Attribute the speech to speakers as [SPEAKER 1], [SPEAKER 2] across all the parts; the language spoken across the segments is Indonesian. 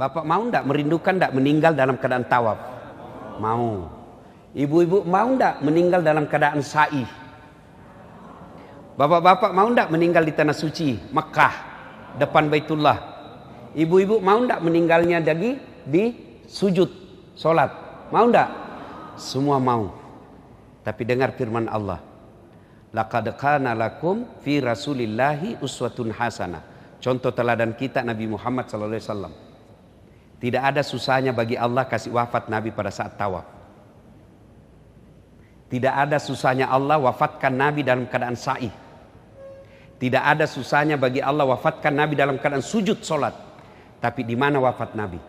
[SPEAKER 1] Bapak mau enggak merindukan enggak meninggal dalam keadaan tawaf? Mau. Ibu-ibu mau enggak meninggal dalam keadaan sa'i? Bapak-bapak mau enggak meninggal di tanah suci Mekah depan Baitullah? Ibu-ibu mau enggak meninggalnya di sujud salat? Mau enggak? Semua mau. Tapi dengar firman Allah. Laqad kana lakum fi Rasulillahi uswatun hasanah. Contoh teladan kita Nabi Muhammad sallallahu alaihi wasallam. Tidak ada susahnya bagi Allah kasih wafat Nabi pada saat tawaf. Tidak ada susahnya Allah wafatkan Nabi dalam keadaan sa'i. Tidak ada susahnya bagi Allah wafatkan Nabi dalam keadaan sujud solat. Tapi di mana wafat Nabi?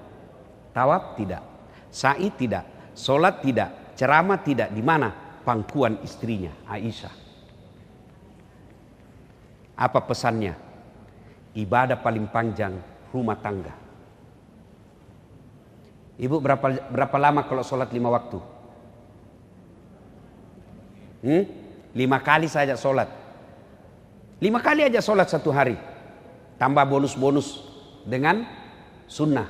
[SPEAKER 1] Tawaf tidak, sa'i tidak, solat tidak, ceramah tidak. Di mana? Pangkuan istrinya Aisyah. Apa pesannya? Ibadah paling panjang rumah tangga. Ibu berapa lama kalau sholat 5 waktu? 5 kali saja sholat. 5 kali aja sholat satu hari. Tambah bonus-bonus dengan sunnah.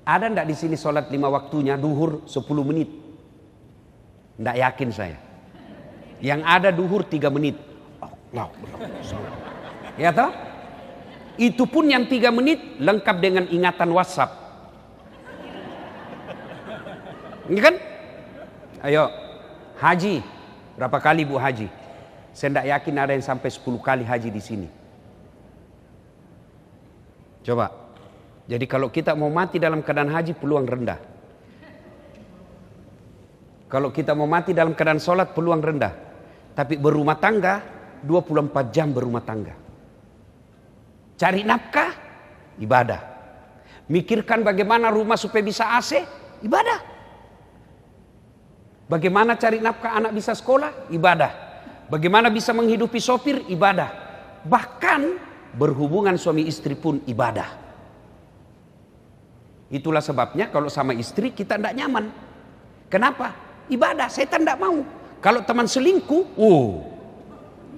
[SPEAKER 1] Ada ndak di sini sholat 5 waktunya duhur 10 menit? Ndak yakin saya. Yang ada duhur 3 menit. Ya toh? Itu pun yang 3 menit lengkap dengan ingatan WhatsApp. Ini kan? Ayo, haji. Berapa kali Bu haji? Saya tidak yakin ada yang sampai 10 kali haji di sini. Coba. Jadi kalau kita mau mati dalam keadaan haji, peluang rendah. Kalau kita mau mati dalam keadaan sholat, peluang rendah. Tapi berumah tangga, 24 jam berumah tangga. Cari nafkah, ibadah. Mikirkan bagaimana rumah supaya bisa AC, ibadah. Bagaimana cari nafkah anak bisa sekolah? Ibadah. Bagaimana bisa menghidupi sopir? Ibadah. Bahkan berhubungan suami istri pun ibadah. Itulah sebabnya kalau sama istri kita tidak nyaman. Kenapa? Ibadah. Setan tidak mau. Kalau teman selingkuh,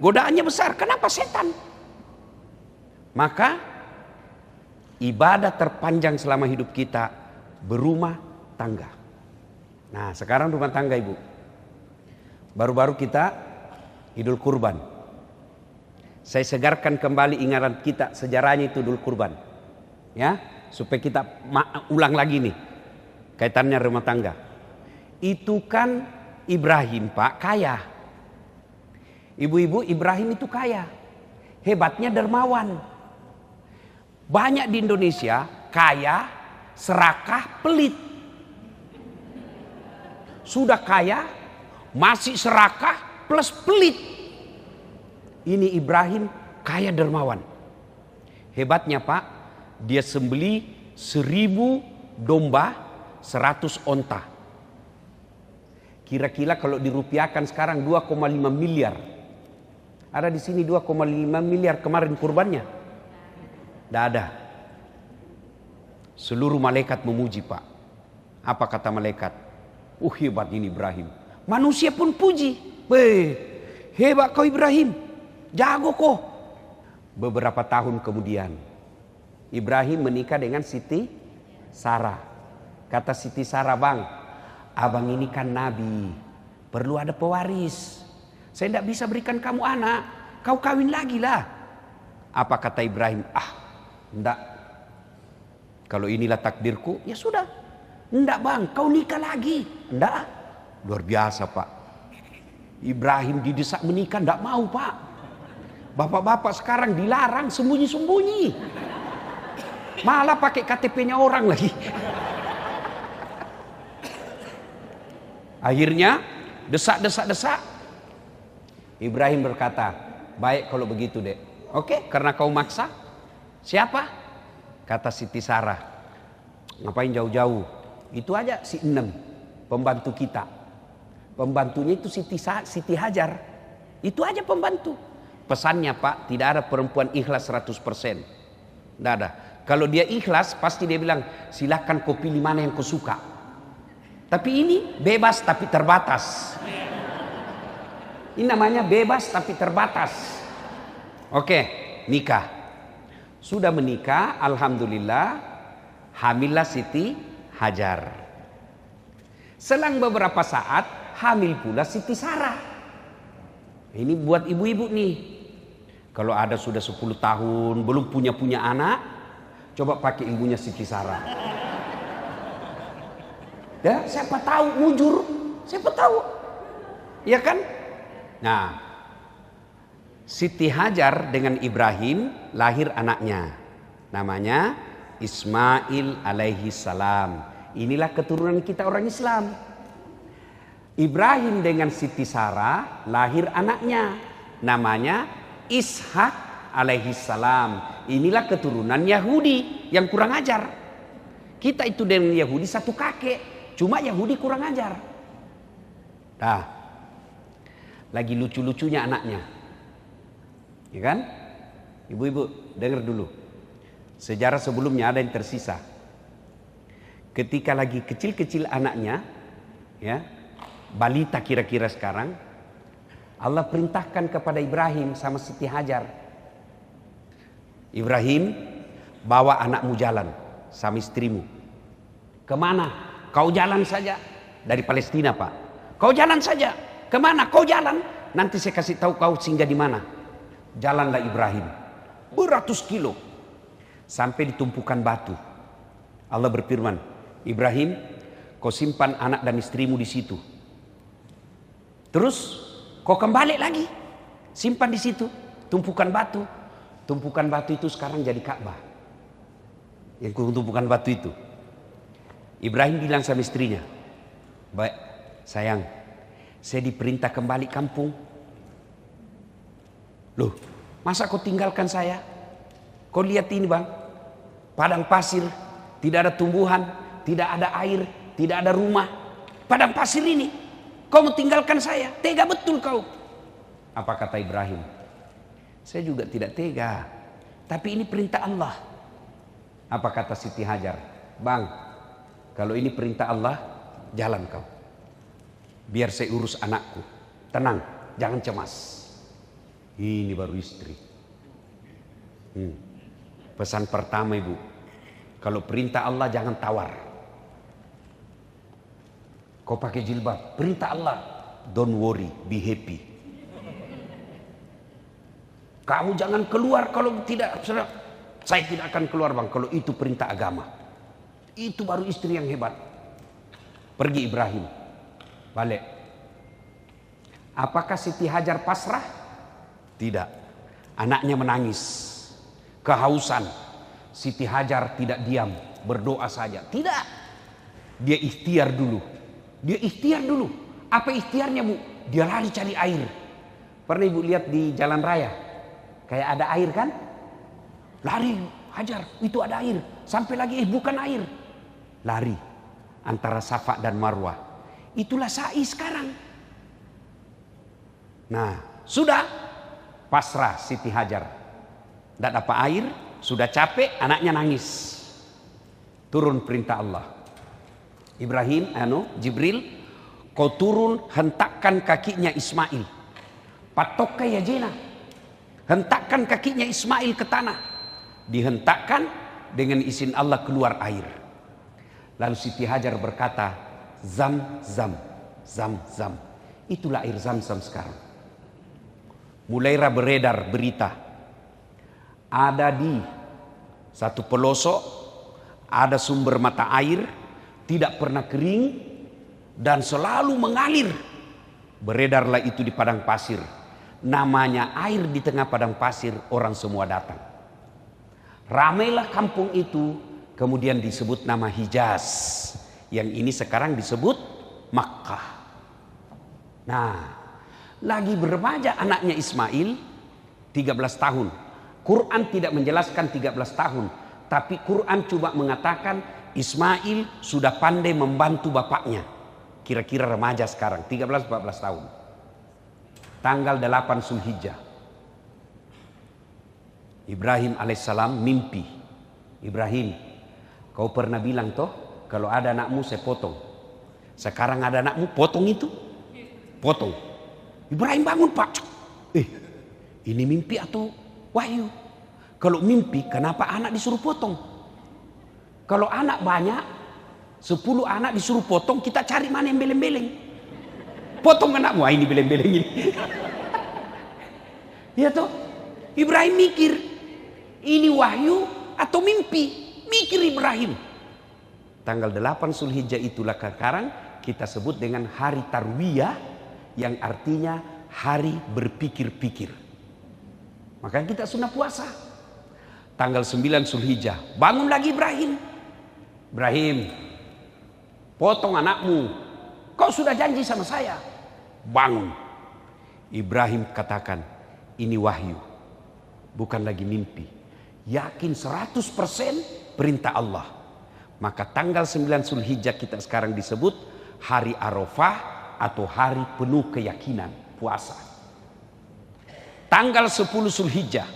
[SPEAKER 1] godaannya besar. Kenapa? Setan. Maka ibadah terpanjang selama hidup kita berumah tangga. Nah sekarang rumah tangga ibu. Baru-baru kita Idul Kurban. Saya segarkan kembali ingatan kita sejarahnya itu Idul Kurban. Ya, supaya kita ulang lagi nih. Kaitannya rumah tangga. Itu kan Ibrahim Pak kaya. Ibu-ibu Ibrahim itu kaya. Hebatnya dermawan. Banyak di Indonesia kaya, serakah, pelit. Sudah kaya, masih serakah, plus pelit. Ini Ibrahim kaya dermawan. Hebatnya Pak, dia sembeli 1000 domba, 100 onta. Kira-kira kalau dirupiahkan sekarang 2,5 miliar. Ada di sini 2,5 miliar kemarin kurbannya? Tidak ada. Seluruh malaikat memuji Pak. Apa kata malaikat? Hebat ini Ibrahim. Manusia pun puji. Hebat kau Ibrahim. Jago kau. Beberapa tahun kemudian Ibrahim menikah dengan Siti Sarah. Kata Siti Sarah, bang, abang ini kan nabi. Perlu ada pewaris. Saya tidak bisa berikan kamu anak. Kau kawin lagi lah. Apa kata Ibrahim? Enggak. Kalau inilah takdirku, ya sudah. Enggak bang, kau nikah lagi. Enggak. Luar biasa Pak. Ibrahim didesak menikah, enggak mau Pak. Bapak-bapak sekarang dilarang sembunyi-sembunyi. Malah pakai KTP-nya orang lagi. Akhirnya desak. Ibrahim berkata, baik kalau begitu dek. Oke, karena kau maksa. Siapa? Kata Siti Sarah. Ngapain jauh-jauh? Itu aja si 6 pembantu kita. Pembantunya itu Siti Hajar. Itu aja pembantu. Pesannya Pak, tidak ada perempuan ikhlas 100%. Tidak ada. Kalau dia ikhlas pasti dia bilang, silahkan kau pilih mana yang kau suka. Tapi ini bebas tapi terbatas. Ini namanya bebas tapi terbatas. Oke, nikah. Sudah menikah, alhamdulillah. Hamillah Siti Hajar. Selang beberapa saat hamil pula Siti Sarah. Ini buat ibu-ibu nih. Kalau ada sudah 10 tahun belum punya anak, coba pakai ilmunya Siti Sarah. Ya, siapa tahu mujur, siapa tahu. Ya kan? Nah, Siti Hajar dengan Ibrahim lahir anaknya. Namanya Ismail alaihi salam. Inilah keturunan kita orang Islam. Ibrahim dengan Siti Sarah lahir anaknya. Namanya Ishak alaihi salam. Inilah keturunan Yahudi yang kurang ajar. Kita itu dengan Yahudi satu kakek. Cuma Yahudi kurang ajar. Nah, lagi lucu-lucunya anaknya. Ya kan? Ibu-ibu dengar dulu. Sejarah sebelumnya ada yang tersisa. Ketika lagi kecil-kecil anaknya, ya, balita kira-kira sekarang, Allah perintahkan kepada Ibrahim sama Siti Hajar. Ibrahim, bawa anakmu jalan sama istrimu. Kemana? Kau jalan saja. Dari Palestina, Pak. Kau jalan saja. Kemana? Kau jalan. Nanti saya kasih tahu kau singgah di mana. Jalanlah Ibrahim. Beratus kilo. Sampai di tumpukan batu. Allah berfirman, Ibrahim, kau simpan anak dan istrimu di situ. Terus kau kembali lagi. Simpan di situ. Tumpukan batu. Tumpukan batu itu sekarang jadi Ka'bah. Yang tumpukan batu itu. Ibrahim bilang sama istrinya, baik sayang, saya diperintah kembali kampung. Loh, masa kau tinggalkan saya? Kau lihat ini bang, padang pasir, tidak ada tumbuhan, tidak ada air, tidak ada rumah. Padang pasir ini, kau mau tinggalkan saya? Tega betul kau. Apa kata Ibrahim? Saya juga tidak tega, tapi ini perintah Allah. Apa kata Siti Hajar? Bang, kalau ini perintah Allah, jalan kau. Biar saya urus anakku. Tenang, jangan cemas. Ini baru istri. Pesan pertama ibu, kalau perintah Allah jangan tawar. Kau pakai jilbab, perintah Allah, don't worry, be happy. Kamu jangan keluar kalau tidak, saya tidak akan keluar bang, kalau itu perintah agama. Itu baru istri yang hebat. Pergi Ibrahim, balik. Apakah Siti Hajar pasrah? Tidak. Anaknya menangis, kehausan. Siti Hajar tidak diam, berdoa saja. Tidak. Dia ikhtiar dulu. Dia ikhtiar dulu. Apa ikhtiarnya bu? Dia lari cari air. Pernah ibu lihat di jalan raya? Kayak ada air kan? Lari Hajar, itu ada air. Sampai lagi bukan air. Lari antara Safa dan Marwah. Itulah sa'i sekarang. Nah, sudah pasrah Siti Hajar. Tidak dapat air, sudah capek, anaknya nangis. Turun perintah Allah. Ibrahim, Jibril, kau turun hentakkan kakinya Ismail. Patokka ya jena. Hentakkan kakinya Ismail ke tanah. Dihentakkan, dengan izin Allah keluar air. Lalu Siti Hajar berkata, Zam, zam, zam, zam. Itulah air Zam-Zam sekarang. Mulailah beredar berita. Ada di satu pelosok, ada sumber mata air, tidak pernah kering, dan selalu mengalir. Beredarlah itu di padang pasir. Namanya air di tengah padang pasir, orang semua datang. Ramailah kampung itu. Kemudian disebut nama Hijaz. Yang ini sekarang disebut Makkah. Nah, lagi beremaja anaknya Ismail 13 tahun. Quran tidak menjelaskan 13 tahun. Tapi Quran cuma mengatakan Ismail sudah pandai membantu bapaknya. Kira-kira remaja sekarang, 13-14 tahun. Tanggal 8 Zulhijjah. Ibrahim alaihissalam mimpi. Ibrahim, kau pernah bilang toh, kalau ada anakmu saya potong. Sekarang ada anakmu, potong itu. Potong. Ibrahim bangun pak. Ini mimpi atau wahyu? Kalau mimpi, kenapa anak disuruh potong? Kalau anak banyak, 10 anak disuruh potong, kita cari mana yang beleng-beleng. Potong anakmu, ini beleng-beleng ini. Ya toh, Ibrahim mikir, ini wahyu atau mimpi? Mikir Ibrahim. Tanggal 8 Zulhijjah itulah sekarang kita sebut dengan hari Tarwiyah, yang artinya hari berpikir-pikir. Makanya kita sunnah puasa. Tanggal 9 Zulhijjah, bangun lagi Ibrahim. Ibrahim, potong anakmu. Kau sudah janji sama saya. Bangun. Ibrahim katakan, ini wahyu, bukan lagi mimpi. Yakin 100% perintah Allah. Maka tanggal 9 Zulhijjah kita sekarang disebut hari Arafah atau hari penuh keyakinan, puasa. Tanggal 10 Zulhijjah,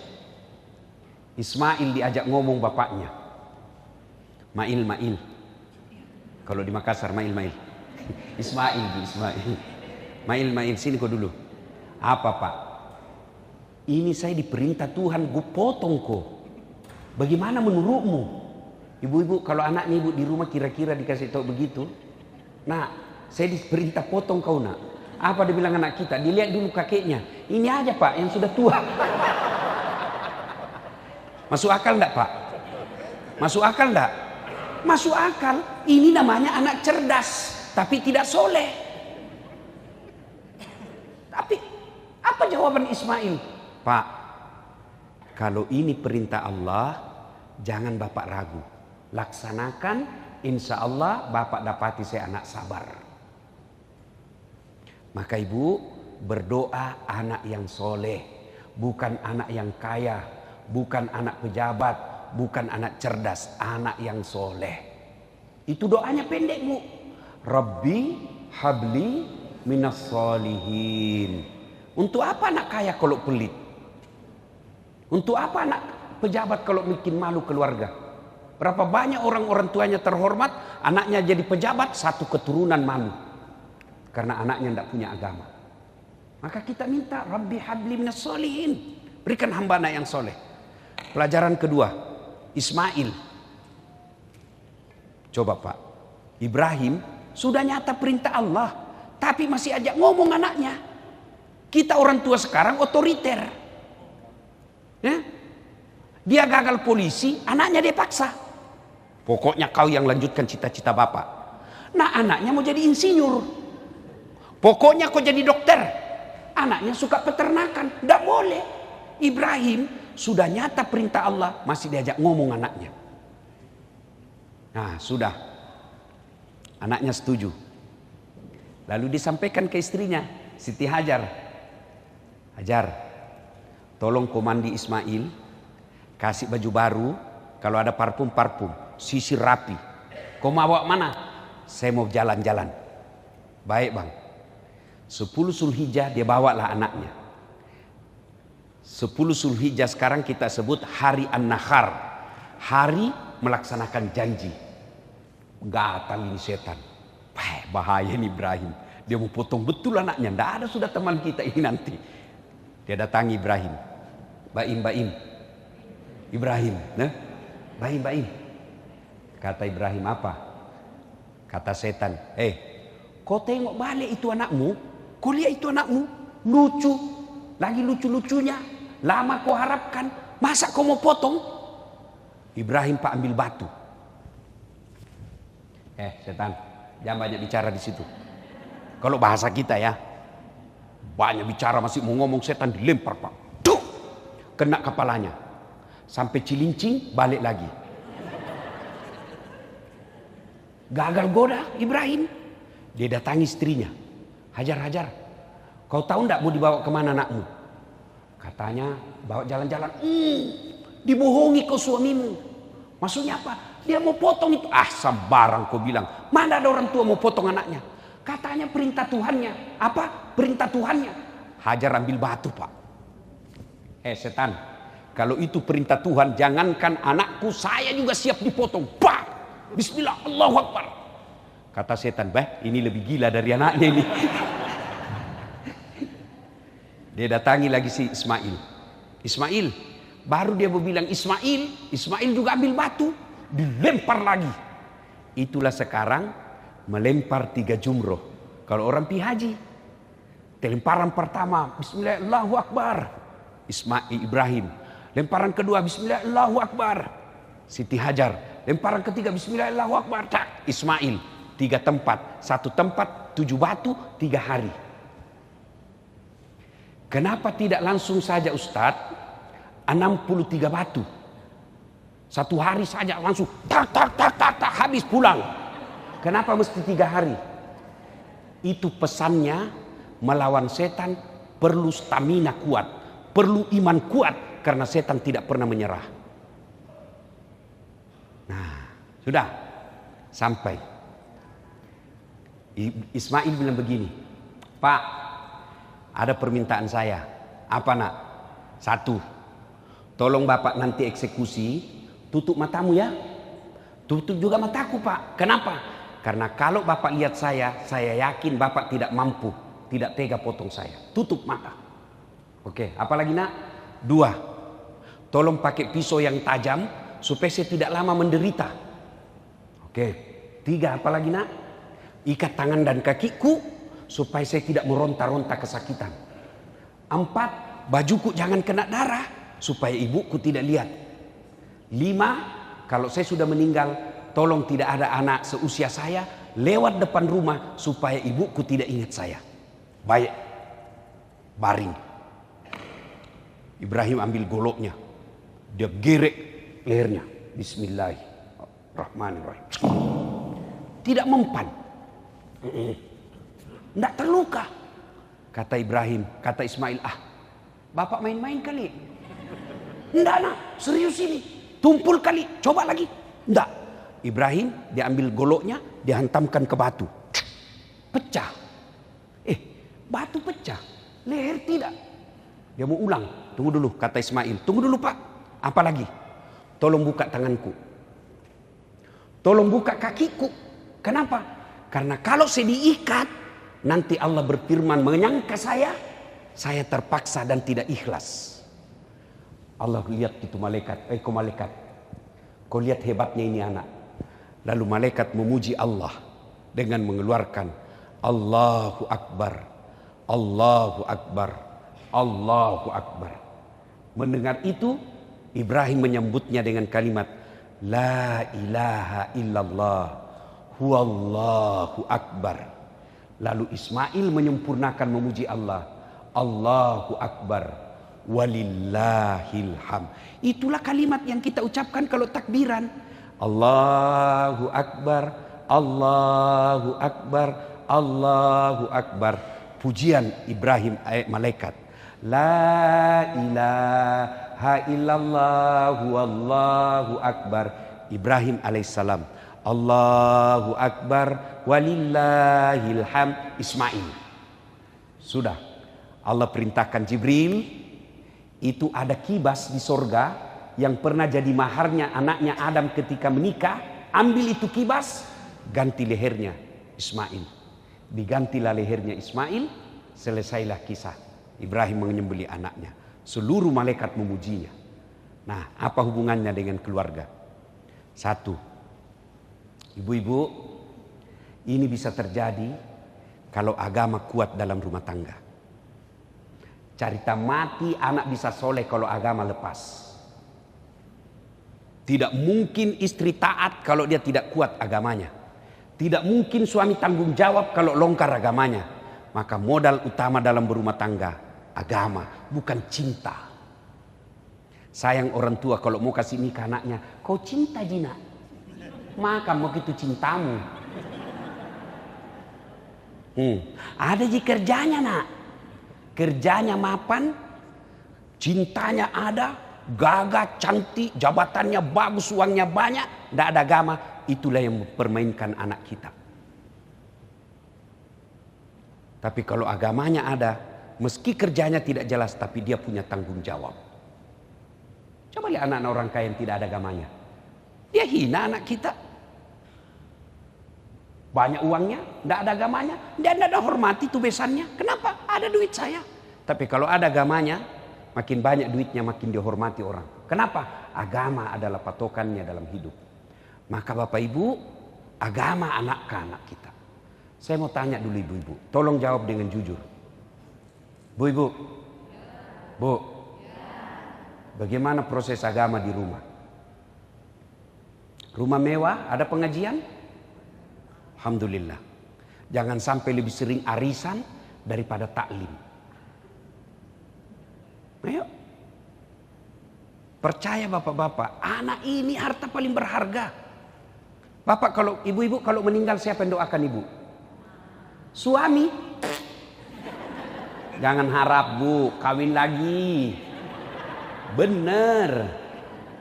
[SPEAKER 1] Ismail diajak ngomong bapaknya. Mail. Kalau di Makassar Mail. Ismail. Mail, sini kau dulu. Apa Pak? Ini saya diperintah Tuhan, gue potong kok. Bagaimana menurutmu? Ibu-ibu, kalau anaknya ibu di rumah kira-kira dikasih tahu begitu. Nah, saya diperintah potong kau nak. Apa dia bilang anak kita? Dilihat dulu kakeknya. Ini aja Pak yang sudah tua. Masuk akal enggak Pak? Masuk akal enggak? Masuk akal. Ini namanya anak cerdas, tapi tidak soleh. Tapi apa jawaban Ismail? Pak, kalau ini perintah Allah, jangan Bapak ragu. Laksanakan, insya Allah Bapak dapati saya anak sabar. Maka ibu berdoa anak yang soleh, bukan anak yang kaya, bukan anak pejabat, bukan anak cerdas, anak yang soleh. Itu doanya pendek bu. Rabbi habli minas solihin. Untuk apa anak kaya kalau pelit? Untuk apa anak pejabat kalau bikin malu keluarga? Berapa banyak orang tuanya terhormat, anaknya jadi pejabat, satu keturunan malu. Karena anaknya tidak punya agama. Maka kita minta Rabbi habli minas solihin. Berikan hamba anak yang soleh. Pelajaran kedua, Ismail. Coba Pak, Ibrahim sudah nyata perintah Allah, tapi masih ajak ngomong anaknya. Kita orang tua sekarang otoriter. Ya? Dia gagal polisi, anaknya dia paksa. Pokoknya kau yang lanjutkan cita-cita bapak. Nah anaknya mau jadi insinyur. Pokoknya kau jadi dokter. Anaknya suka peternakan, tidak boleh. Ibrahim sudah nyata perintah Allah, masih diajak ngomong anaknya. Nah sudah, anaknya setuju. Lalu disampaikan ke istrinya, Siti Hajar. Hajar, tolong kau mandi Ismail, kasih baju baru, kalau ada parfum, sisir rapi. Kau mau bawa mana? Saya mau jalan-jalan. Baik bang. 10 Zulhijjah dia bawalah anaknya. 10 Zulhijjah sekarang kita sebut hari An-Nahar, hari melaksanakan janji. Gatal ini setan. Bahaya ini Ibrahim. Dia mau potong betul anaknya. Tidak ada sudah teman kita ini nanti. Dia datangi Ibrahim. Baim. Ibrahim. Nah? Baim. Kata Ibrahim apa? Kata setan. Kau tengok balik itu anakmu. Kau lihat itu anakmu. Lucu. Lagi lucu-lucunya. Lama kau harapkan. Masa kau mau potong? Ibrahim Pak ambil batu. Setan. Jangan banyak bicara di situ. Kalau bahasa kita ya. Banyak bicara masih mau ngomong, setan dilempar Pak. Duh! Kena kepalanya. Sampai cilincing balik lagi. Gagal goda Ibrahim. Dia datangi istrinya. Hajar. Kau tahu enggak mau dibawa kemana anakmu? Katanya bawa jalan-jalan. Dibohongi kau suamimu. Maksudnya apa? Dia mau potong itu. Sabarang kau bilang. Mana ada orang tua mau potong anaknya? Katanya perintah Tuhannya. Apa? Perintah Tuhannya. Hajar ambil batu Pak. Setan. Kalau itu perintah Tuhan, jangankan anakku, saya juga siap dipotong. Bah! Bismillah, Allahu Akbar. Kata setan, ini lebih gila dari anaknya ini. Dia datangi lagi si Ismail. Baru dia mau bilang Ismail juga ambil batu. dilempar lagi. Itulah sekarang melempar 3 jumroh. Kalau orang pi haji, lemparan pertama, Bismillah, Allahu Akbar, Ibrahim. Lemparan kedua, Bismillah, Allahu Akbar, Siti Hajar. Lemparan ketiga, Bismillah, Allahu Akbar, Ismail. 3 tempat, 1 tempat, 7 batu, 3 hari. Kenapa tidak langsung saja Ustadz 63 batu? 1 hari saja langsung tak, habis pulang. Kenapa mesti 3 hari? Itu pesannya, melawan setan perlu stamina kuat, perlu iman kuat, karena setan tidak pernah menyerah. Nah, sudah sampai. Ismail bilang begini, Pak, ada permintaan saya. Apa nak? 1, tolong Bapak nanti eksekusi, tutup matamu ya. Tutup juga mataku Pak. Kenapa? Karena kalau Bapak lihat saya yakin Bapak tidak mampu, tidak tega potong saya. Tutup mata. Oke, apalagi nak? 2, tolong pakai pisau yang tajam supaya saya tidak lama menderita. Oke. 3, apalagi nak? Ikat tangan dan kakiku supaya saya tidak meronta-ronta kesakitan. 4, bajuku jangan kena darah supaya ibuku tidak lihat. 5, kalau saya sudah meninggal, tolong tidak ada anak seusia saya lewat depan rumah supaya ibuku tidak ingat saya. Baik, baring. Ibrahim ambil goloknya, dia gerek lehernya. Bismillahirrahmanirrahim. Tidak mempan, tidak terluka. Kata Ibrahim, kata Ismail, Bapak main-main kali. Enggak nak, serius ini. Tumpul kali, coba lagi. Enggak. Ibrahim diambil goloknya, dihantamkan ke batu. Pecah. Batu pecah, leher tidak. Dia mau ulang. Tunggu dulu, kata Ismail. Tunggu dulu Pak. Apa lagi? Tolong buka tanganku. Tolong buka kakiku. Kenapa? Karena kalau saya diikat, nanti Allah berfirman menyangka saya terpaksa dan tidak ikhlas. Allah lihat itu malaikat. Kau malaikat, kau lihat hebatnya ini anak. Lalu malaikat memuji Allah dengan mengeluarkan Allahu Akbar, Allahu Akbar, Allahu Akbar. Mendengar itu, Ibrahim menyambutnya dengan kalimat La ilaha illallah huwallahu akbar. Lalu Ismail menyempurnakan memuji Allah, Allahu Akbar walillahil ham. Itulah kalimat yang kita ucapkan kalau takbiran. Allahu Akbar, Allahu Akbar, Allahu Akbar. Pujian Ibrahim malaikat. La ilaha illallah wallahu akbar. Ibrahim alaihissalam. Allahu akbar walillahil ham. Ismail. Sudah. Allah perintahkan Jibril. Itu ada kibas di sorga yang pernah jadi maharnya anaknya Adam ketika menikah. Ambil itu kibas, ganti lehernya Ismail. Digantilah lehernya Ismail, selesailah kisah Ibrahim menyembelih anaknya. Seluruh malaikat memujinya. Nah, apa hubungannya dengan keluarga? 1, ibu-ibu, ini bisa terjadi kalau agama kuat dalam rumah tangga. Carita mati anak bisa soleh kalau agama lepas. Tidak mungkin istri taat kalau dia tidak kuat agamanya. Tidak mungkin suami tanggung jawab kalau longgar agamanya. Maka modal utama dalam berumah tangga, agama, bukan cinta. Sayang orang tua kalau mau kasih nikah anaknya, kau cinta Jina, maka mau gitu cintamu. Ada ji kerjanya nak. Kerjanya mapan, cintanya ada, gagah, cantik, jabatannya bagus, uangnya banyak, tidak ada agama. Itulah yang mempermainkan anak kita. Tapi kalau agamanya ada, meski kerjanya tidak jelas, tapi dia punya tanggung jawab. Coba lihat anak-anak orang kaya yang tidak ada agamanya. Dia hina anak kita. Banyak uangnya, tidak ada agamanya, dia tidak ada hormati tuh besannya. Kenapa? Ada duit saya. Tapi kalau ada agamanya, makin banyak duitnya, makin dihormati orang. Kenapa? Agama adalah patokannya dalam hidup. Maka Bapak Ibu, agama anak kita. Saya mau tanya dulu ibu-ibu, tolong jawab dengan jujur. Bu Ibu, Bu, bagaimana proses agama di rumah? Rumah mewah, ada pengajian? Alhamdulillah. Jangan sampai lebih sering arisan daripada taklim. Ayo. Percaya bapak-bapak, anak ini harta paling berharga. Bapak kalau ibu-ibu kalau meninggal siapa yang doakan ibu? Suami. Jangan harap Bu, kawin lagi. Bener.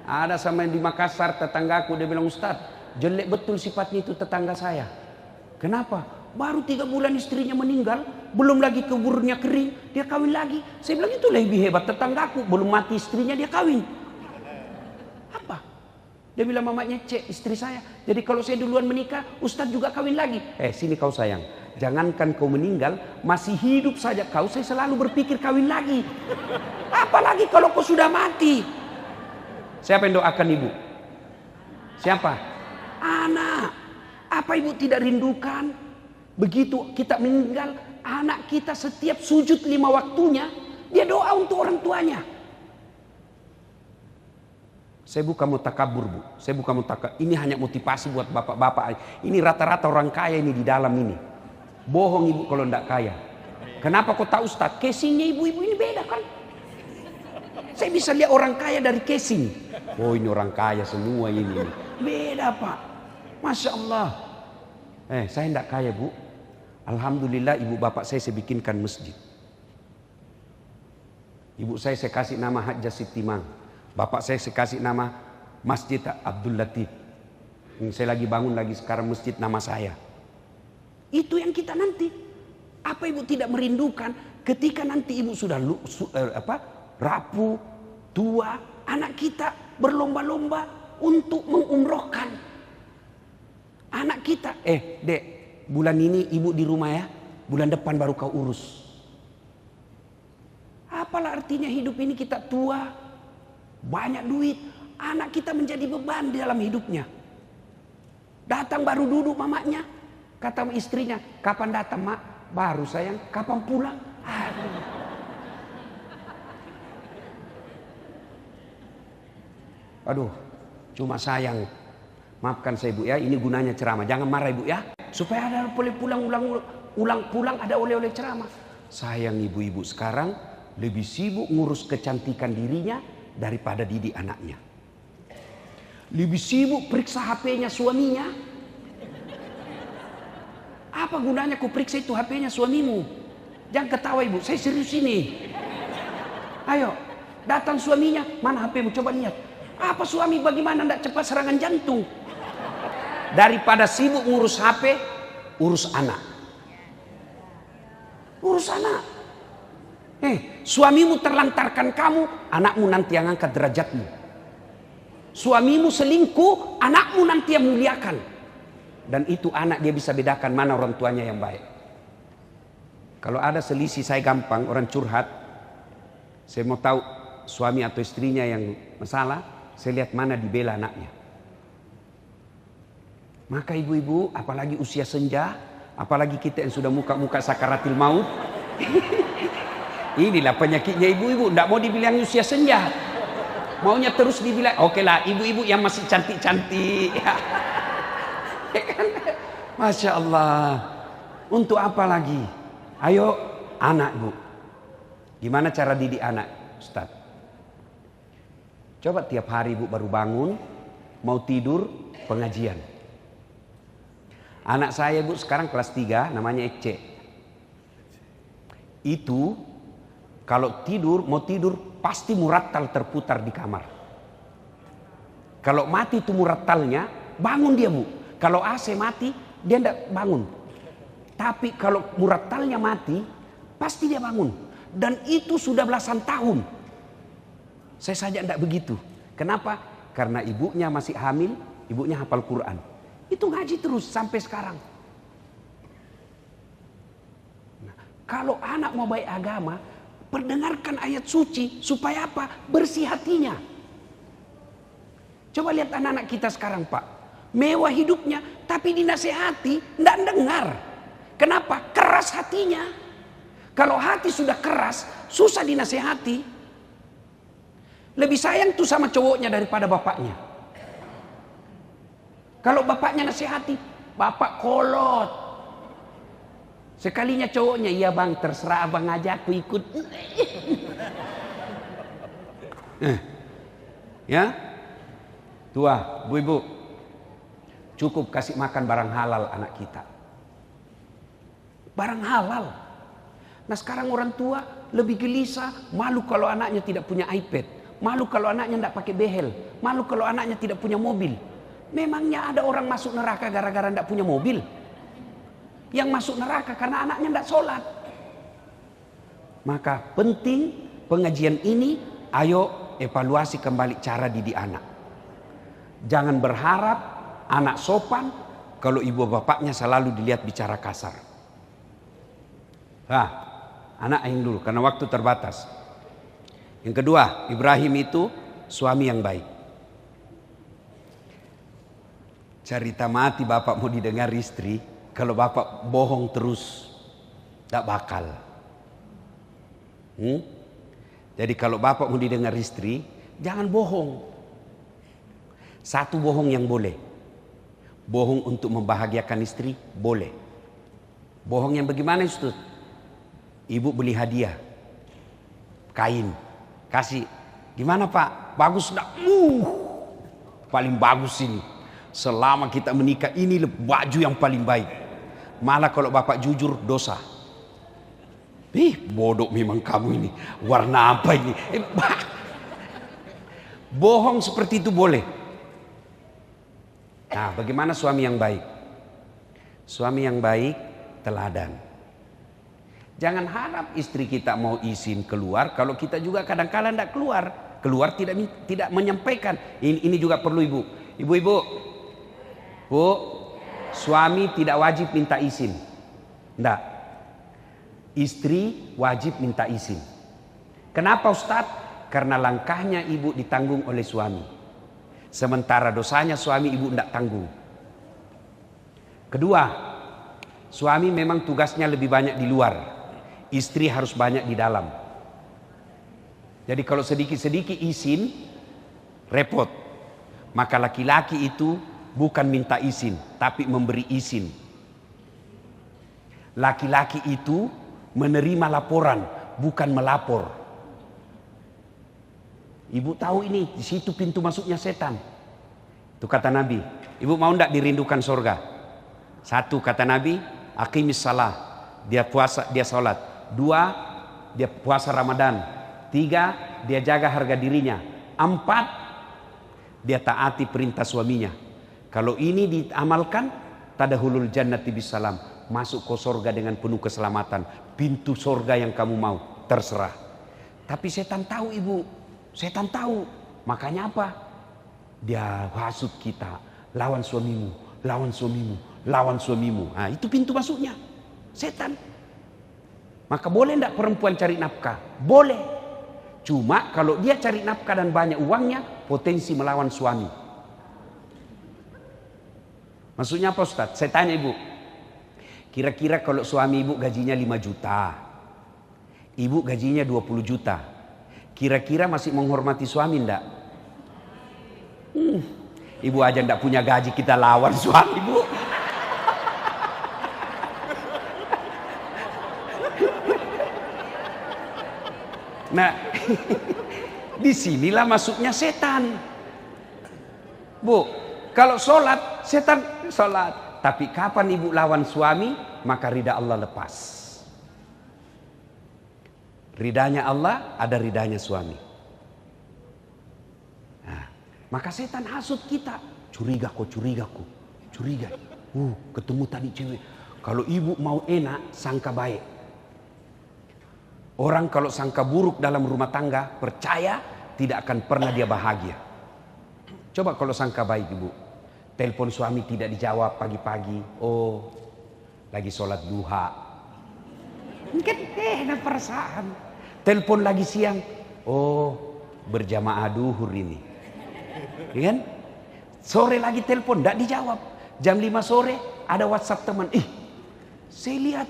[SPEAKER 1] Ada sama yang di Makassar tetanggaku, dia bilang, Ustaz, jelek betul sifatnya itu tetangga saya. Kenapa? Baru 3 bulan istrinya meninggal, belum lagi kuburnya kering, dia kawin lagi. Saya bilang itu lebih hebat tetanggaku, belum mati istrinya dia kawin. Apa? Dia bilang mamanya cek istri saya. Jadi kalau saya duluan menikah, Ustaz juga kawin lagi. Sini kau sayang. Jangankan kau meninggal, masih hidup saja kau, saya selalu berpikir kawin lagi. Apalagi kalau kau sudah mati. Siapa yang doakan ibu? Siapa? Anak. Apa ibu tidak rindukan? Begitu kita meninggal, anak kita setiap sujud 5 waktunya, dia doa untuk orang tuanya. Saya bukan mau takabur Bu. Saya bukan mau takabur. Ini hanya motivasi buat bapak-bapak. Ini rata-rata orang kaya ini di dalam ini. Bohong ibu kalau tidak kaya. Kenapa kau tahu Ustaz? Casingnya ibu-ibu ini beda kan? Saya bisa lihat orang kaya dari casing. Oh ini orang kaya semua ini. Beda Pak. Masya Allah. Saya tidak kaya Bu. Alhamdulillah ibu bapak saya bikinkan masjid. Ibu saya kasih nama Hajjah Sitimang. Bapak saya kasih nama Masjid Abdul Latif. Saya lagi bangun lagi sekarang masjid nama saya. Itu yang kita nanti. Apa ibu tidak merindukan ketika nanti ibu sudah rapuh, tua, anak kita berlomba-lomba untuk mengumrohkan anak kita. Dek, bulan ini ibu di rumah ya, bulan depan baru kau urus. Apalah artinya hidup ini kita tua, banyak duit, anak kita menjadi beban di dalam hidupnya. Datang baru duduk mamanya, kata istrinya, kapan datang mak? Baru sayang, kapan pulang? Aduh, cuma sayang. Maafkan saya Bu ya, ini gunanya ceramah. Jangan marah Ibu ya, supaya ada boleh pulang ada oleh-oleh ceramah. Sayang ibu-ibu sekarang lebih sibuk ngurus kecantikan dirinya daripada didik anaknya. Lebih sibuk periksa HP-nya suaminya. Apa gunanya kau periksa itu HP-nya suamimu? Jangan ketawa ibu, saya serius ini. Ayo, datang suaminya, mana HP-mu coba lihat. Apa suami bagaimana tidak cepat serangan jantung? Daripada sibuk ngurus HP, urus anak. Urus anak. Suamimu terlantarkan kamu, anakmu nanti yang angkat derajatmu. Suamimu selingkuh, anakmu nanti yang muliakan. Dan itu anak dia bisa bedakan mana orang tuanya yang baik. Kalau ada selisih saya gampang, orang curhat. Saya mau tahu suami atau istrinya yang masalah, saya lihat mana dibela anaknya. Maka ibu-ibu, apalagi usia senja, apalagi kita yang sudah muka-muka sakaratil maut. Inilah penyakitnya ibu-ibu, tidak mau dibilang usia senja. Maunya terus dibilang, oke lah ibu-ibu yang masih cantik-cantik. Masya Allah. Untuk apa lagi? Ayo anak Bu. Gimana cara didik anak Ustaz? Coba tiap hari Bu baru bangun, mau tidur, pengajian. Anak saya Bu sekarang kelas 3, namanya Ece. Itu kalau tidur, mau tidur pasti murattal terputar di kamar. Kalau mati itu murattalnya, bangun dia Bu. Kalau AC mati, dia tidak bangun. Tapi kalau murattalnya mati, pasti dia bangun. Dan itu sudah belasan tahun. Saya saja tidak begitu. Kenapa? Karena ibunya masih hamil, ibunya hafal Quran. Itu ngaji terus sampai sekarang. Nah, kalau anak mau baik agama, perdengarkan ayat suci supaya apa? Bersih hatinya. Coba lihat anak-anak kita sekarang Pak. mewah hidupnya, tapi dinasehati tidak dengar. Kenapa? Keras hatinya. Kalau hati sudah keras, susah dinasehati. Lebih sayang tuh sama cowoknya daripada bapaknya. Kalau bapaknya nasihati, bapak kolot. Sekalinya cowoknya, iya bang, terserah abang aja, aku ikut. Ya, tua, ibu-ibu, cukup kasih makan barang halal anak kita. Barang halal. Nah sekarang orang tua lebih gelisah, malu kalau anaknya tidak punya iPad, malu kalau anaknya tidak pakai behel, malu kalau anaknya tidak punya mobil. Memangnya ada orang masuk neraka gara-gara tidak punya mobil? Yang masuk neraka karena anaknya tidak sholat. Maka penting pengajian ini, ayo evaluasi kembali cara didik anak. Jangan berharap anak sopan kalau ibu bapaknya selalu dilihat bicara kasar. Anak yang dulu karena waktu terbatas. Yang kedua, Ibrahim itu suami yang baik. Cerita mati bapak mau didengar istri, kalau bapak bohong terus, tak bakal. Jadi kalau bapak mau didengar istri, jangan bohong. Satu bohong yang boleh. Bohong untuk membahagiakan istri, boleh. Bohong yang bagaimana itu? Ibu beli hadiah, kain, kasih. Gimana pak? Bagus enggak? Paling bagus ini. Selama kita menikah ini baju yang paling baik. Malah kalau bapak jujur dosa. Bodoh memang kamu ini. Warna apa ini? Bohong seperti itu boleh. Nah, bagaimana suami yang baik? Suami yang baik teladan. Jangan harap istri kita mau izin keluar kalau kita juga kadang-kadang tidak keluar. Keluar tidak menyampaikan. Ini juga perlu ibu. Ibu-ibu, bu, suami tidak wajib minta izin. Tidak. Istri wajib minta izin. Kenapa Ustadz? Karena langkahnya ibu ditanggung oleh suami. Sementara dosanya suami ibu tidak tanggung. Kedua, suami memang tugasnya lebih banyak di luar. Istri harus banyak di dalam. Jadi kalau sedikit-sedikit izin, repot. Maka laki-laki itu bukan minta izin, tapi memberi izin. Laki-laki itu menerima laporan, bukan melapor. Ibu tahu ini, di situ pintu masuknya setan. Itu kata Nabi. Ibu mau tidak dirindukan surga? Satu kata Nabi, aqimis salah. Dia puasa, dia sholat. Dua, dia puasa Ramadan. Tiga, dia jaga harga dirinya. Empat, dia taati perintah suaminya. Kalau ini diamalkan, tadahulul jannati bisalam, masuk ke surga dengan penuh keselamatan. Pintu surga yang kamu mau, terserah. Tapi setan tahu ibu, setan tahu. Makanya apa? Dia hasut kita, lawan suamimu, lawan suamimu, lawan suamimu. Nah, itu pintu masuknya, setan. Maka boleh enggak perempuan cari nafkah? Boleh. Cuma kalau dia cari nafkah dan banyak uangnya, potensi melawan suami. Maksudnya apa Ustaz? Saya tanya ibu. Kira-kira kalau suami ibu gajinya 5 juta. Ibu gajinya 20 juta. Kira-kira masih menghormati suami enggak? Ibu aja enggak punya gaji, kita lawan suami ibu. Nah, disinilah masuknya setan. Bu, kalau sholat, setan sholat. Tapi kapan ibu lawan suami, maka ridha Allah lepas. Ridhanya Allah, ada ridhanya suami. Nah, maka setan hasut kita. Curiga kok, curiga kok. Curiga. Ketemu tadi cewek. Kalau ibu mau enak, sangka baik. Orang kalau sangka buruk dalam rumah tangga, percaya tidak akan pernah dia bahagia. Coba kalau sangka baik ibu. Telepon suami tidak dijawab pagi-pagi. Oh, lagi sholat duha. Mungkin ada perasaan. Telepon lagi siang. Oh, berjamaah duhur ini. Ya kan? Sore lagi telepon, tidak dijawab. Jam 5 sore ada WhatsApp teman. Saya lihat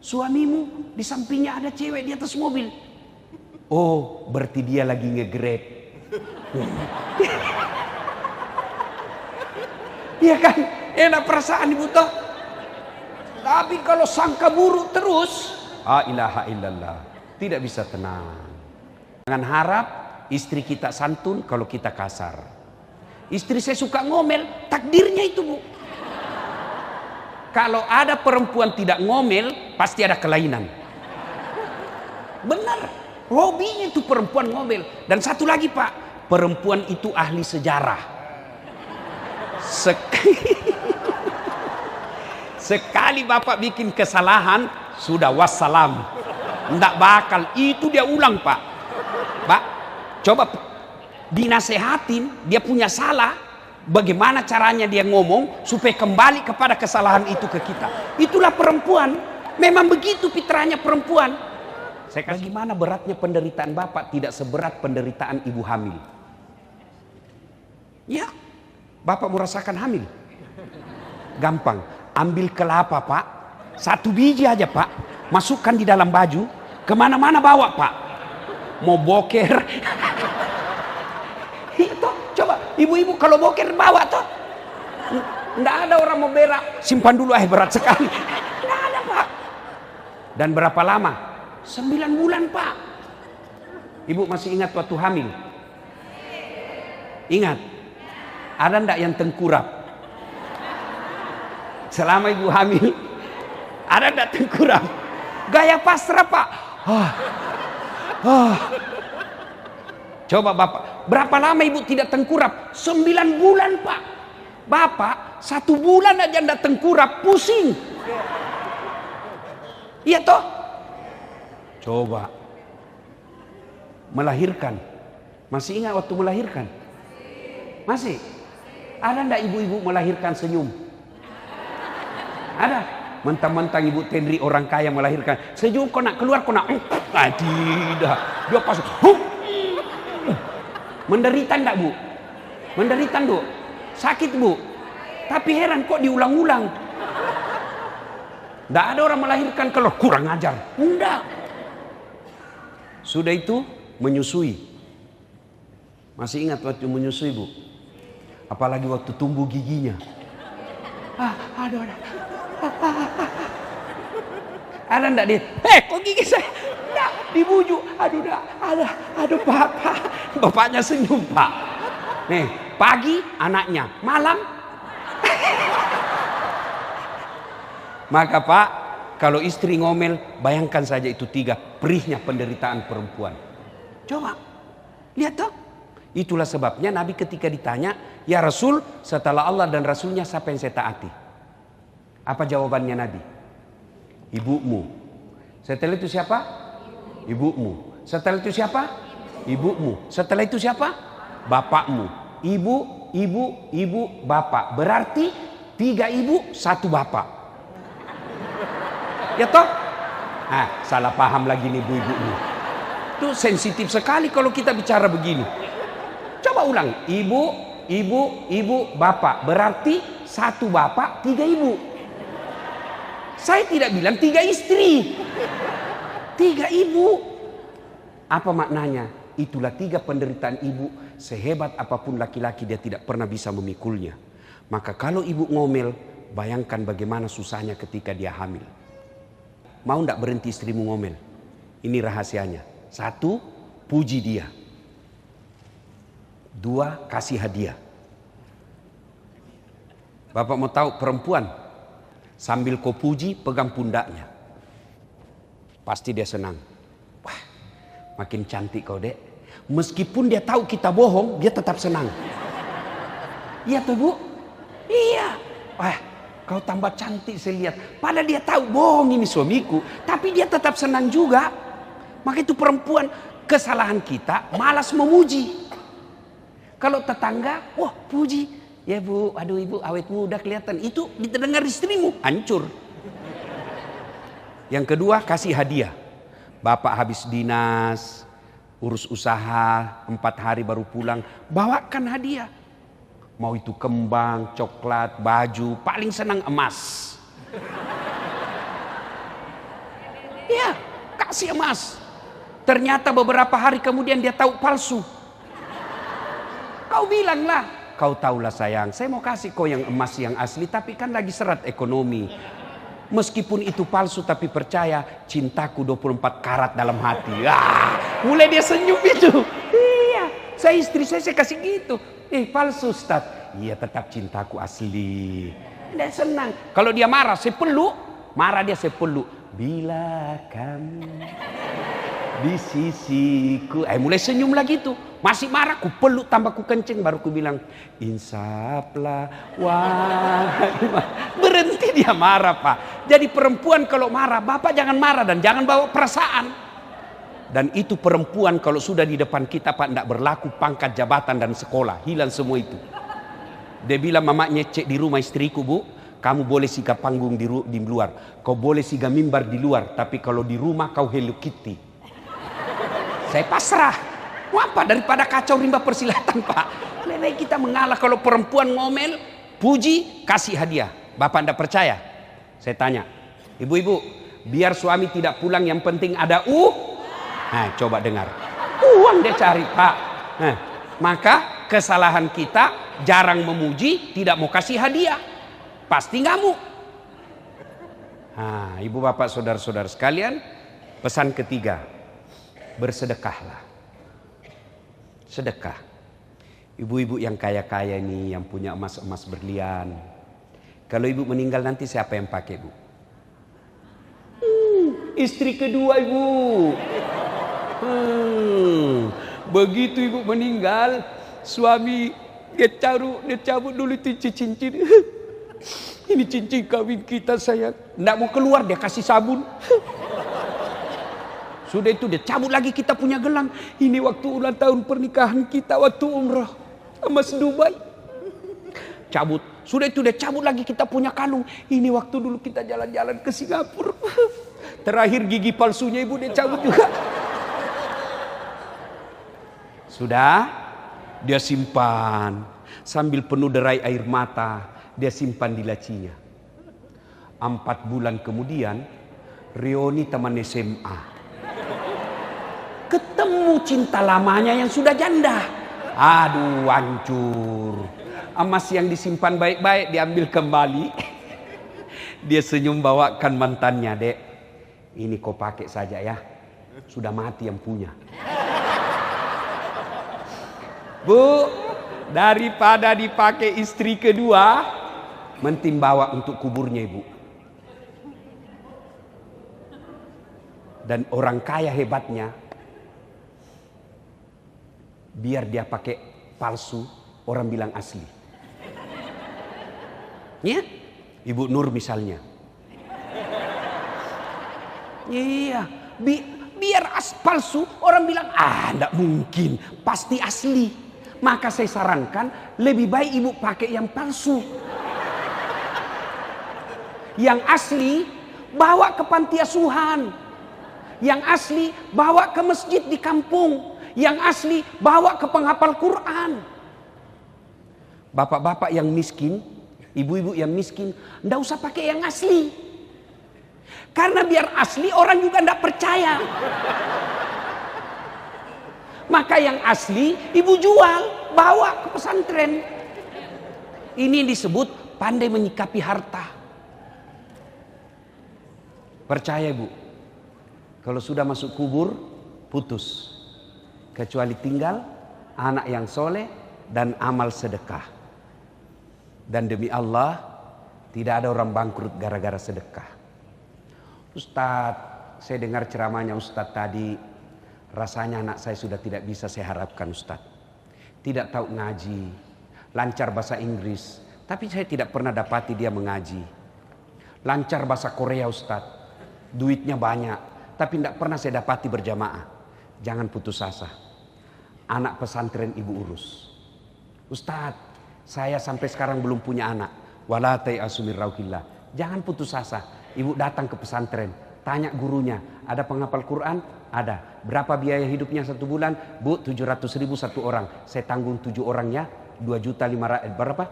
[SPEAKER 1] suamimu di sampingnya ada cewek di atas mobil. Oh, berarti dia lagi nge-Grab. Iya kan? Enak perasaan ibu toh. Tapi kalau sangka buruk terus, ilaha illallah, tidak bisa tenang. Jangan harap istri kita santun kalau kita kasar. Istri saya suka ngomel, takdirnya itu bu. Kalau ada perempuan tidak ngomel, pasti ada kelainan. Benar, hobinya itu perempuan ngomel. Dan satu lagi pak, perempuan itu ahli sejarah. Sekali bapak bikin kesalahan, sudah wassalam. Nggak bakal, itu dia ulang pak. Pak, coba dinasehatin, dia punya salah, bagaimana caranya dia ngomong supaya kembali kepada kesalahan itu ke kita. Itulah perempuan, memang begitu fitrahnya perempuan. Bagaimana beratnya penderitaan bapak tidak seberat penderitaan ibu hamil. Ya, bapak merasakan hamil, gampang, ambil kelapa pak, 1 biji aja pak, masukkan di dalam baju, kemana-mana bawa pak, mau boker. Itu coba ibu-ibu kalau boker bawa toh, nggak ada orang mau berak, simpan dulu berat sekali, nggak ada pak. Dan berapa lama? 9 bulan pak. Ibu masih ingat waktu hamil? Ingat? Ada ndak yang tengkurap? Selama ibu hamil, ada ndak tengkurap? Gaya pasrah pak. Coba bapak, berapa lama ibu tidak tengkurap? 9 bulan pak. Bapak 1 bulan aja ndak tengkurap, pusing. Iya toh? Coba melahirkan, masih ingat waktu melahirkan? Masih? Ada ndak ibu-ibu melahirkan senyum? Ada? Mentang-mentang ibu Tendri orang kaya melahirkan senyum, kau nak keluar, kau nak tidak, dia pas menderita ndak bu? Menderita bu? Sakit bu? Tapi heran kok diulang-ulang. Ndak ada orang melahirkan kalau kurang ajar. Enggak. Sudah itu menyusui. Masih ingat waktu menyusui bu? Apalagi waktu tumbuh giginya. Aduh. Ada ndak dia? Kok gigi saya? Ndak, dibujuk. Aduh bapak. Bapaknya senyum pak. Nih, pagi anaknya, malam. Maka pak, kalau istri ngomel, bayangkan saja itu 3 perihnya penderitaan perempuan. Coba, lihat toh. Itulah sebabnya Nabi ketika ditanya, ya Rasul, setelah Allah dan Rasulnya siapa yang saya taati? Apa jawabannya Nabi? Ibumu. Setelah itu siapa? Ibumu. Setelah itu siapa? Ibumu. Setelah itu siapa? Bapakmu. Ibu, bapak. Berarti 3 ibu, 1 bapak. Ya toh? Salah paham lagi nih ibu-ibu nih. Itu sensitif sekali kalau kita bicara begini. Coba ulang. Ibu, bapak. Berarti 1 bapak, 3 ibu. Saya tidak bilang 3 istri. 3 ibu. Apa maknanya? Itulah 3 penderitaan ibu. Sehebat apapun laki-laki dia tidak pernah bisa memikulnya. Maka kalau ibu ngomel, bayangkan bagaimana susahnya ketika dia hamil. Mau ndak berhenti istrimu ngomel? Ini rahasianya. 1, puji dia. 2, kasih hadiah. Bapak mau tahu perempuan, sambil kau puji, pegang pundaknya. Pasti dia senang. Wah, makin cantik kau dek. Meskipun dia tahu kita bohong, dia tetap senang. Iya tuh bu? Iya. Wah, kau tambah cantik saya lihat. Padahal dia tahu bohong ini suamiku, tapi dia tetap senang juga. Maka itu perempuan, kesalahan kita malas memuji. Kalau tetangga, wah puji. Ya bu, aduh ibu awet muda kelihatan. Itu didengar istrimu, hancur. Yang kedua, kasih hadiah. Bapak habis dinas, urus usaha, 4 hari baru pulang. Bawakan hadiah. Mau itu kembang, coklat, baju, paling senang emas. Ya, kasih emas. Ternyata beberapa hari kemudian dia tahu palsu. Kau bilanglah, kau tahulah sayang, saya mau kasih kau yang emas yang asli, tapi kan lagi serat ekonomi. Meskipun itu palsu tapi percaya, cintaku 24 karat dalam hati. Mulai dia senyum itu. Iya, saya kasih gitu. Palsu Ustaz. Iya, tetap cintaku asli. Dia senang. Kalau dia marah, saya peluk. Marah dia, saya peluk. Bila kamu di sisiku, mulai senyum lagi tuh. Masih marah, ku peluk tambah ku kenceng, baru ku bilang, insaflah, wahai. Berhenti dia marah, Pak. Jadi perempuan kalau marah, Bapak jangan marah dan jangan bawa perasaan. Dan itu perempuan kalau sudah di depan kita, Pak, tidak berlaku pangkat jabatan dan sekolah, hilang semua itu. Dia bilang, mama nyecek di rumah istriku, Bu, kamu boleh siga panggung di luar, kau boleh siga mimbar di luar, tapi kalau di rumah kau Hello Kitty. Saya pasrah. Apa daripada kacau rimba persilatan, Pak. Lebih kita mengalah. Kalau perempuan ngomel, puji, kasih hadiah. Bapak tidak percaya? Saya tanya, ibu-ibu, biar suami tidak pulang yang penting ada Nah, coba dengar. Uang dia cari, Pak. Nah, maka kesalahan kita jarang memuji, tidak mau kasih hadiah. Pasti ngamuk. Nah, ibu bapak saudara-saudara sekalian, pesan ketiga, bersedekahlah. Sedekah. Ibu-ibu yang kaya-kaya ini, yang punya emas-emas berlian. Kalau ibu meninggal nanti siapa yang pakai, Bu? Istri kedua ibu. Begitu ibu meninggal, suami dia cabut dulu itu cincin. Ini cincin kawin kita sayang. Nggak mau keluar, dia kasih sabun. Sudah itu dia cabut lagi kita punya gelang. Ini waktu ulang tahun pernikahan kita waktu umrah emas Dubai. Cabut. Sudah itu dia cabut lagi kita punya kalung. Ini waktu dulu kita jalan-jalan ke Singapura. Terakhir gigi palsunya ibu dia cabut juga. Sudah dia simpan sambil penuh derai air mata. Dia simpan di lacinya. 4 bulan kemudian reuni teman SMA. Ketemu cinta lamanya yang sudah janda. Aduh, hancur. Emas yang disimpan baik-baik diambil kembali. Dia senyum bawakan mantannya, Dek. Ini kau pakai saja ya. Sudah mati yang punya. Bu, daripada dipakai istri kedua, mending bawa untuk kuburnya ibu. Dan orang kaya hebatnya, biar dia pakai palsu, orang bilang asli. Ya, Ibu Nur misalnya. Iya, biar palsu, orang bilang enggak mungkin, pasti asli. Maka saya sarankan lebih baik ibu pakai yang palsu. Yang asli bawa ke panti asuhan. Yang asli bawa ke masjid di kampung. Yang asli bawa ke penghafal Quran. Bapak-bapak yang miskin, ibu-ibu yang miskin, ndak usah pakai yang asli. Karena biar asli orang juga ndak percaya. Maka yang asli ibu jual, bawa ke pesantren. Ini disebut pandai menyikapi harta. Percaya ibu, kalau sudah masuk kubur putus. Kecuali tinggal anak yang soleh dan amal sedekah. Dan demi Allah tidak ada orang bangkrut gara-gara sedekah. Ustadz, saya dengar ceramahnya Ustadz tadi, rasanya anak saya sudah tidak bisa saya harapkan Ustadz. Tidak tahu ngaji, lancar bahasa Inggris, tapi saya tidak pernah dapati dia mengaji. Lancar bahasa Korea Ustadz, duitnya banyak, tapi tidak pernah saya dapati berjamaah. Jangan putus asa. Anak pesantren ibu urus. Ustadz, saya sampai sekarang belum punya anak. Wala ta'asu min rauhillah. Jangan putus asa. Ibu datang ke pesantren, tanya gurunya, ada penghafal Quran? Ada. Berapa biaya hidupnya 1 bulan? Bu, 700.000 1 orang. Saya tanggung 7 orangnya, 2.500.000 berapa?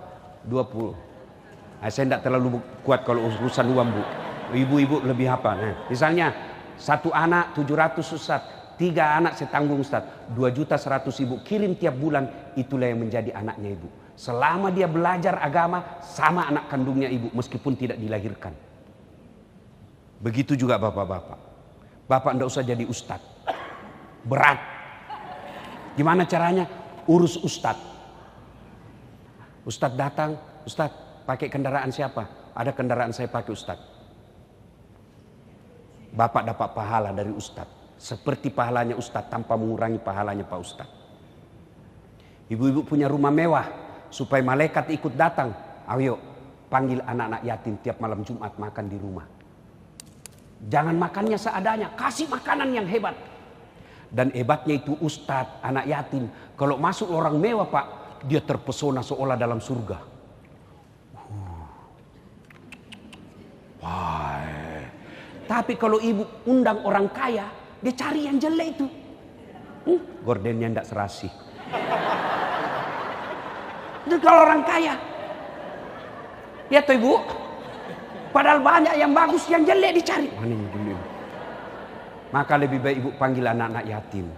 [SPEAKER 1] 20. Nah, saya tidak terlalu kuat kalau urusan uang, Bu. Ibu-ibu lebih apa? Nah, misalnya satu anak 700 Ustaz, 3 anak saya tanggung Ustaz, 2.100.000 kirim tiap bulan, itulah yang menjadi anaknya Ibu. Selama dia belajar agama sama anak kandungnya Ibu meskipun tidak dilahirkan. Begitu juga bapak-bapak. Bapak tidak usah jadi ustaz. Berat. Gimana caranya? Urus ustaz. Ustaz datang, Ustaz pakai kendaraan siapa? Ada kendaraan saya pakai Ustaz. Bapak dapat pahala dari Ustaz. Seperti pahalanya Ustaz tanpa mengurangi pahalanya Pak Ustaz. Ibu-ibu punya rumah mewah supaya malaikat ikut datang. Ayo panggil anak-anak yatim tiap malam Jumat makan di rumah. Jangan makannya seadanya, kasih makanan yang hebat. Dan hebatnya itu Ustaz, anak yatim. Kalau masuk orang mewah Pak, dia terpesona seolah dalam surga. Wah. Tapi kalau ibu undang orang kaya, dia cari yang jelek itu. Gordennya tidak serasi. Itu kalau orang kaya. Ya tuh ibu. Padahal banyak yang bagus, yang jelek dicari. Maka lebih baik ibu panggil anak-anak yatim.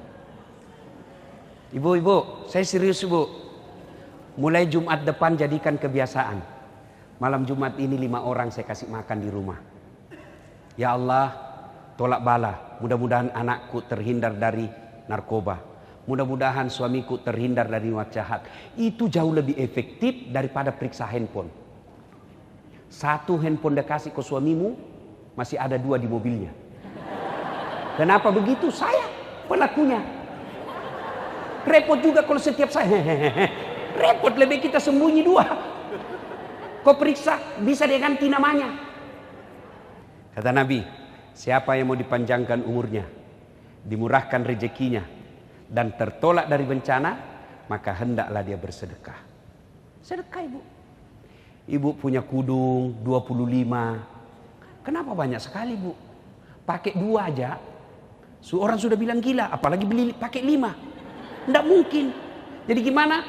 [SPEAKER 1] Ibu-ibu, saya serius ibu. Mulai Jumat depan jadikan kebiasaan. Malam Jumat ini 5 orang saya kasih makan di rumah. Ya Allah, tolak bala. Mudah-mudahan anakku terhindar dari narkoba. Mudah-mudahan suamiku terhindar dari niat jahat. Itu jauh lebih efektif daripada periksa handphone. 1 handphone dia kasih ke suamimu, masih ada 2 di mobilnya. Kenapa begitu? Saya pelakunya. Repot juga kalau setiap saya. Repot, lebih kita sembunyi 2. Kau periksa, bisa dia ganti namanya. Kata Nabi, siapa yang mau dipanjangkan umurnya, dimurahkan rezekinya, dan tertolak dari bencana, maka hendaklah dia bersedekah. Sedekah ibu. Ibu punya kudung 25. Kenapa banyak sekali bu? Pakai 2 aja. Orang sudah bilang gila, apalagi beli pakai 5. Tidak mungkin. Jadi gimana?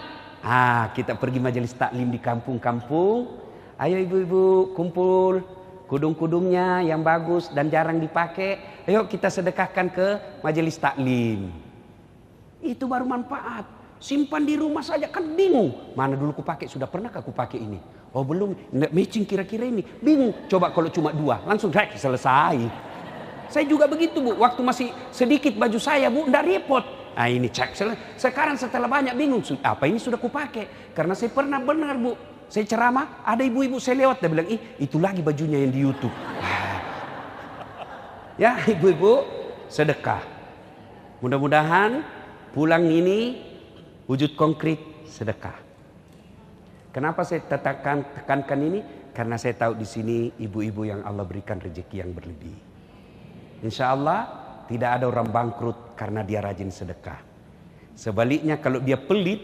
[SPEAKER 1] Kita pergi majelis taklim di kampung-kampung. Ayo ibu-ibu kumpul kudung-kudungnya yang bagus dan jarang dipakai. Ayo kita sedekahkan ke majelis taklim. Itu baru manfaat. Simpan di rumah saja kan bingung. Mana dulu kupakai, sudah pernah aku pakai ini? Oh belum, nggak matching kira-kira ini. Bingung. Coba kalau cuma 2, langsung selesai. Saya juga begitu bu. Waktu masih sedikit baju saya bu, nggak repot. Ini cek. Sekarang setelah banyak bingung. Apa ini sudah kupakai? Karena saya pernah benar bu. Saya ceramah, ada ibu-ibu saya lewat. Dia bilang, itu lagi bajunya yang di YouTube. Ya ibu-ibu, sedekah. Mudah-mudahan pulang ini wujud konkret sedekah. Kenapa saya tekankan ini? Karena saya tahu di sini ibu-ibu yang Allah berikan rezeki yang berlebih. Insya Allah tidak ada orang bangkrut karena dia rajin sedekah. Sebaliknya kalau dia pelit,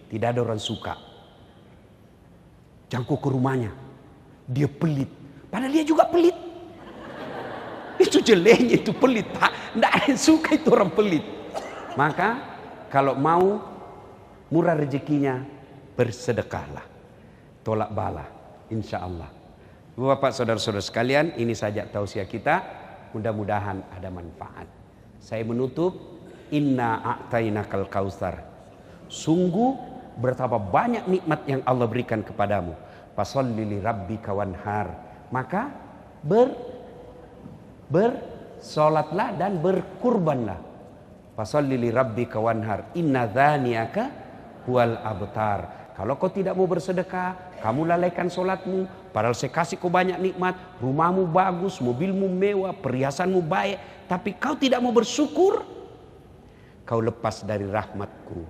[SPEAKER 1] tidak ada orang suka. Jangkau ke rumahnya, dia pelit. Padahal dia juga pelit. Itu jeleknya, itu pelit pak. Tidak ada yang suka itu orang pelit. Maka kalau mau murah rezekinya, bersedekahlah. Tolak bala, insya Allah. Bapak saudara-saudara sekalian, ini saja tausiah kita. Mudah-mudahan ada manfaat. Saya menutup, inna a'tainakal kautsar. Sungguh betapa banyak nikmat yang Allah berikan kepadamu. Fasholli li rabbika wanhar. Maka bersolatlah dan berkurbanlah. Fasholli li rabbika wanhar. Inna dzaniyaka huwal abtar. Kalau kau tidak mau bersedekah, kamu lalaikan solatmu. Padahal saya kasih kau banyak nikmat. Rumahmu bagus, mobilmu mewah, perhiasanmu baik. Tapi kau tidak mau bersyukur. Kau lepas dari rahmatku.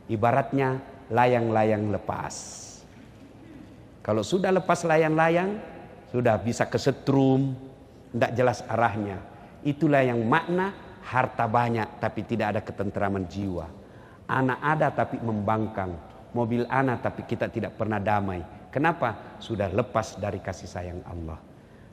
[SPEAKER 1] Ibaratnya layang-layang lepas. Kalau sudah lepas layang-layang, sudah bisa kesetrum, tidak jelas arahnya. Itulah yang makna harta banyak tapi tidak ada ketentraman jiwa. Anak ada tapi membangkang. Mobil anak tapi kita tidak pernah damai. Kenapa? Sudah lepas dari kasih sayang Allah.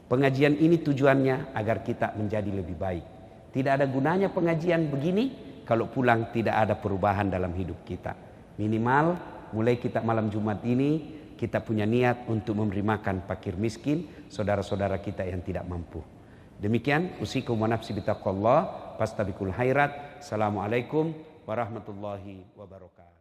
[SPEAKER 1] Pengajian ini tujuannya agar kita menjadi lebih baik. Tidak ada gunanya pengajian begini kalau pulang tidak ada perubahan dalam hidup kita. Minimal mulai kita malam Jumat ini kita punya niat untuk memberi makan fakir miskin, saudara-saudara kita yang tidak mampu. Demikian usikum wa nafsi bitaqwallah, fastabiqul khairat. Assalamualaikum warahmatullahi wabarakatuh.